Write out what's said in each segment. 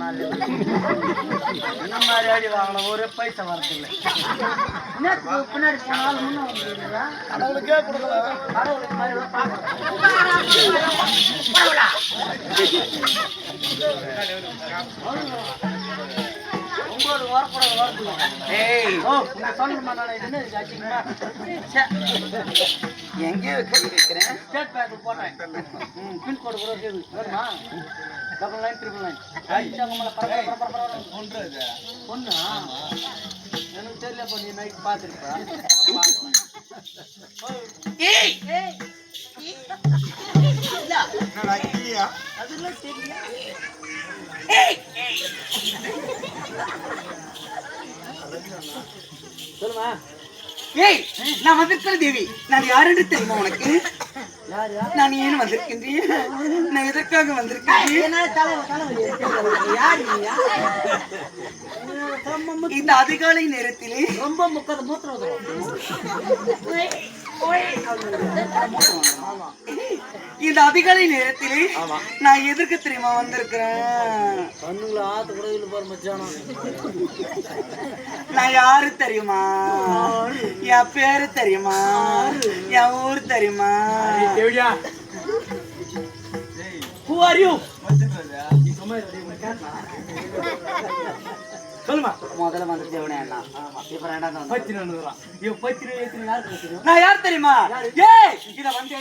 நாள் இந்த மாதிரி அடி வாங்கலாம் ஒரு பைசா வரதில்லை. பின்னாடி போனாலும் முன்ன வந்துருக்கா கடவுளுக்கே கொடுக்கல. கடவுளுக்கு மாதிரி உங்களோட வரக்கூடாது வரக்கூடாது. எங்கேயோ கை வைக்கிறேன். ஸ்டேட் பேங்க் போட்டேன். பின்கோடு கூட வேணுமா? 9999 பொண்ணா எனக்கு தெரியல. நீ நைட் பார்த்துருப்பா. அதெல்லாம் தெரியும். சொல்லுமா. ஏய், நான் வந்திருக்கிற தேவி, நான் யாருன்னு தெரியுமா உனக்கு? நான் ஏன் வந்திருக்கின்றேன்? நான் எதற்காக வந்திருக்கேன்? இந்த அதிகாலை நேரத்திலே ரொம்ப முக்காத மூத்திரம் இந்த அதிகாலை நேரத்திலே நான் எதற்கு தெரியுமா வந்திருக்கிறேன்? நான் யாரு தெரியுமா? என் பேரு தெரியுமா? என் ஊர் தெரியுமா? Who are you? சொல்லுமா. முதல்ல வந்து தேவனே அண்ணா. இப்ப ரெண்டாவது நான் யார் தெரியுமா? ஏய், இத வந்து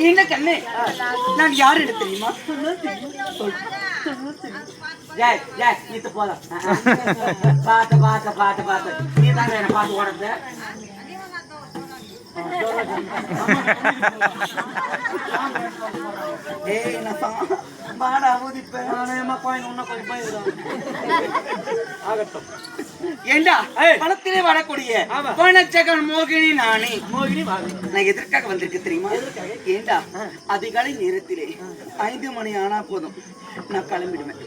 என்ன கண்ணு, நான் யாரு தெரியுமா? போலாம் பாத்து பாத்து பாத்து பாத்து நீ தாங்க என்ன பாத்து ஓடுறது. பணத்திலே வரக்கூடிய மோகினி நானே. நான் எதற்காக வந்திருக்க தெரியுமா? ஏண்டா அதிகாலை நேரத்திலே 5 மணி ஆனா போதும் நான் கிளம்பிடுவேன்.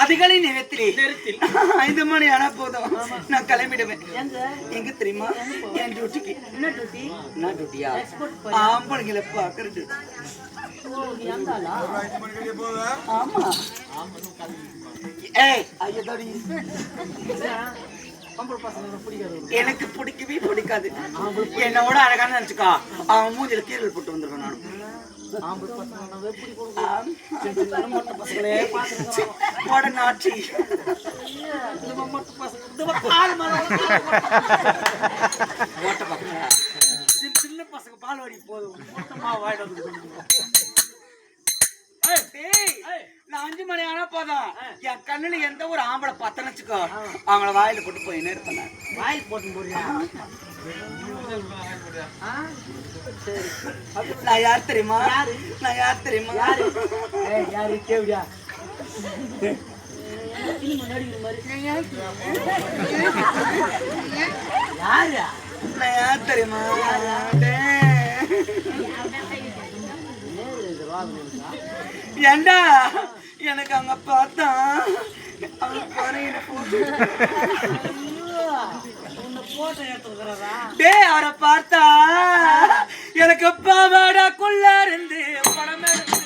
அதிகாலை நேரத்திலே 5 மணி ஆனா போதும் நான் கிளம்பிடுவேன். எங்க தெரியுமா? என் டியூட்டிக்கு. என்ன டியூட்டி? என்ன டியூட்டியா? ஆம்பளைங்களை பாக்குறது. ஆமா. எனக்கு பிடிக்கவே பிடிக்காது. என்னோட அழகான நினைச்சுக்கா அவன் மூஞ்சில கீரல் போட்டு வந்துருவேன். சின்ன பசங்க பால் வாடி போதும். நான் 5 மணி ஆனா போதும் என் கண்ணுல எந்த ஒரு ஆம்பளை பத்தன்னு வச்சுக்கோ அவங்கள வாயில போட்டு போயின்னு இருப்பேன். வாயில் போட்டு போறியா? நான் யார் தெரியுமா? நான் யார் தெரியுமா? யாரு கேவியா? நான் யார் தெரியுமா? ஏண்டா எனக்கு அங்க பார்த்தா அவரை பார்த்தா எனக்கு பாவாடக்குள்ள இருந்து படம் எடுத்து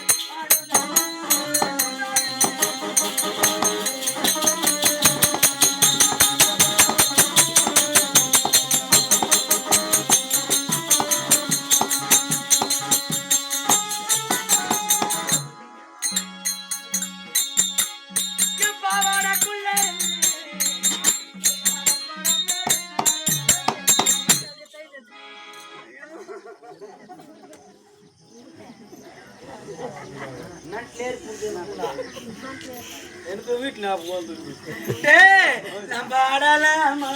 எனக்கு வீட்டு ஞாபகம் வந்து நம்ம ஆடலாமா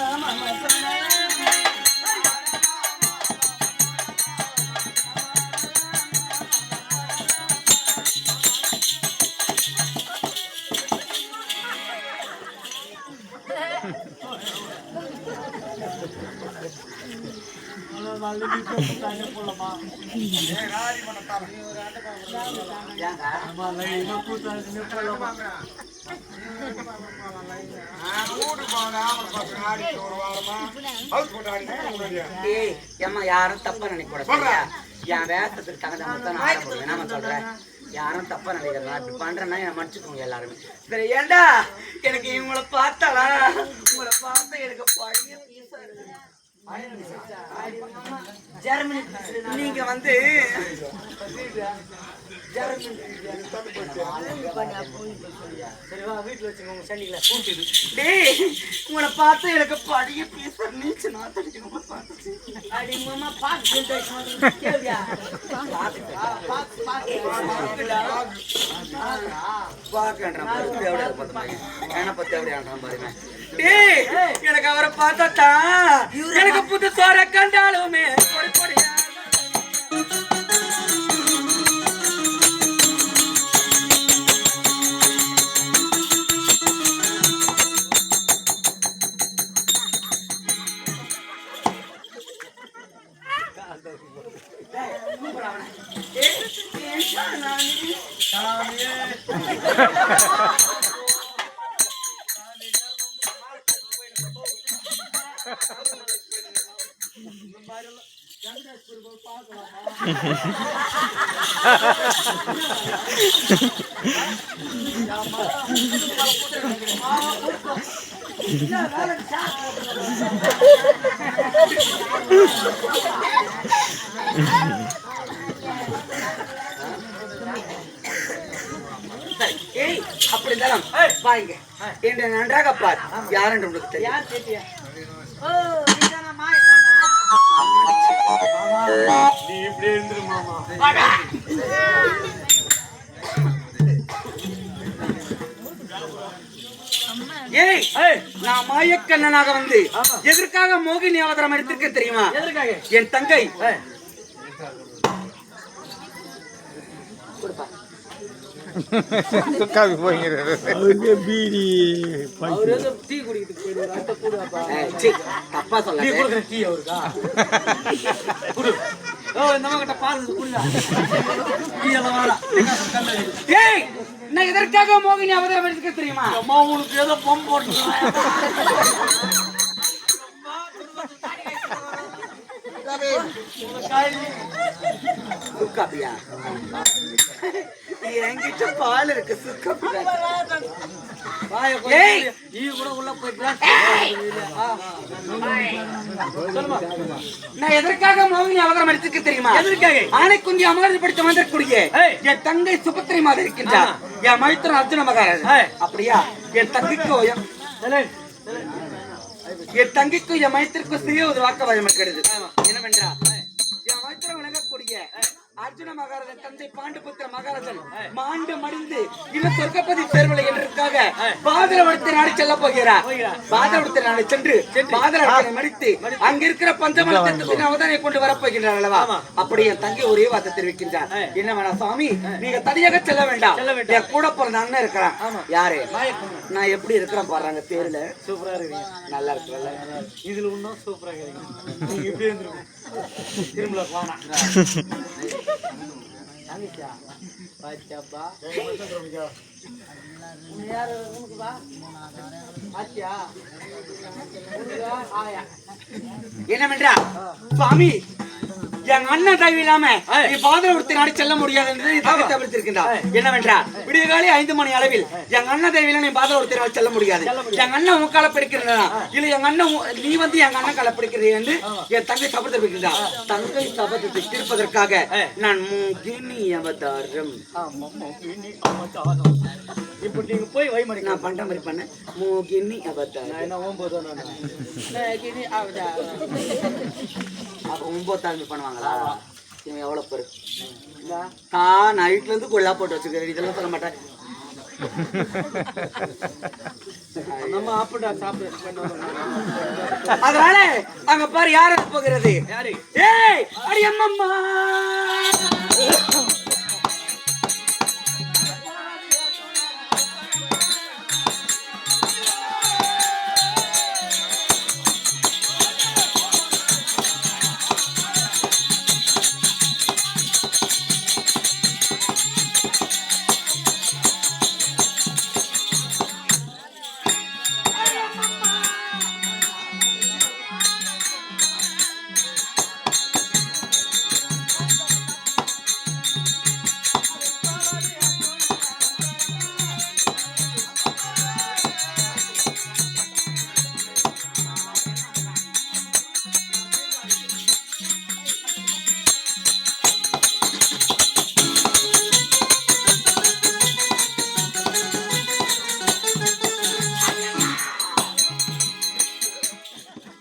யாரும் தப்பா நினைக்கூட என் வேஷத்துக்கு தகுந்த மட்டும் நான் ஆரம்பிடுவேன். என்ன சொல்றேன், யாரும் தப்பா நினைக்கிறேன் அப்படி பண்றேன்னா என்ன மன்னிச்சுக்கோங்க எல்லாருமே. சரி ஏண்டா எனக்கு இவங்களை பார்த்தாளா, உங்களை பார்த்தா எனக்கு பழைய பீஸா இருக்கு. ஜெர்மனி நீங்க வந்து உங்களை பார்த்தா எனக்கு பழைய பீஸா நீச்சு நான் எனக்கு அவரை பார்த்தா எனக்கு புது சோற கண்டாலுமே அப்படி இருந்தாலும் வாங்க என்று நன்றாக பார். யார் என்று உங்களுக்கு தெரியும்? நீ இப்படி இருந்துரு மாமா. நான் மாயக்கண்ணனாக வந்து எதற்காக மோகினி அவதாரம் எடுத்திருக்கேன் தெரியுமா? என் தங்கை தப்பா சொல்ல நான் எதற்காக மோகினி அவதாரம் எடுத்துக்க தெரியுமா? அம்மா உனக்கு ஏதோ பம்ப் போட்டு சுக்காப்பியா என்கிட்ட பால் இருக்கு. சுக்காப்பியா நான் எதற்காக மோகினி அவதாரம் எடுத்துக்க தெரியுமா? ஆனை குஞ்சி அமர்ந்து படித்த வந்திருக்கூடிய என் தங்கை சுபத்திரை மாதம் இருக்கின்றார். என் மைத்திரன் அர்ஜுன மகாராஜ். அப்படியா? என் தங்கைக்கும் என் மைத்திற்கும் சிறிய ஒரு வாக்க பயம் இருக்கிறது. என்னவென்றா என் மைத்திரம் விளங்கக்கூடிய அர்ஜுன மகாராஜன் தந்தை பாண்டுபுத்திர மகாராஜன் மாண்டு மடிந்து இன்னும் சொர்க்கப்பதி சேர்வலை என்றதற்காக பாதரவடத்தை நாடு செல்ல போகிறார். பாதரவடத்தை நாடு சென்று பாதரவடத்தை மடித்து அங்க இருக்கிற பஞ்சமலத்தின் அவதானை கொண்டு வரப்போகின்றார் அல்லவா? அப்படி என் தங்கை ஒரே வார்த்தை தெரிவிக்கின்றார். என்ன வேணா சுவாமி, நீங்க தனியாக செல்ல வேண்டாம், என் கூட பிறந்த அண்ணன் இருக்கிறான். யாரு? நான் எப்படி இருக்கிறேன் பாருங்க. தேர்ல சூப்பரா இருக்கு, நல்லா இருக்குல்ல? இதுல இன்னும் சூப்பரா இருக்கு. நீங்க இப்படி இருந்திருக்கும். திரும்ப வாங்க என்னவென்றா சுவாமி, என் அண்ணன் தயவு இல்லாம பாதரவடத்தை நாடு செல்ல முடியாது என்று தவிர்த்திருக்கின்றார். என்னவென்றா விடிய காலை 5 மணி அளவில் என் அண்ணன் தயவு நீ பாதரவடத்தை நாடு செல்ல முடியாது. என் அண்ணன் உன் கால பிடிக்கிறா இல்ல, எங்க அண்ணன் நீ வந்து எங்க அண்ணன் கால பிடிக்கிறீ என்று என் தங்கை சபதம் இருக்கின்றார். தங்கை சபதத்தை தீர்ப்பதற்காக நான் மோகினி அவதாரம். இப்ப நீங்க போய் வைமணி நான் பண்ற மாதிரி பண்ண மோகினி அவதாரம். என்ன 9 அப்ப 9 பண்ணுவாங்களா? இவன் எவ்வளவு பேரு தான் நைட்ல இருந்து கொள்ளா போட்டு வச்சுக்கிறேன் இதெல்லாம் சொல்ல மாட்டேன் நம்ம ஆப்பிட்டா சாப்பிடு அதனால அங்க பாரு யார போகிறது யாரு ஏய் அடி அம்மம்மா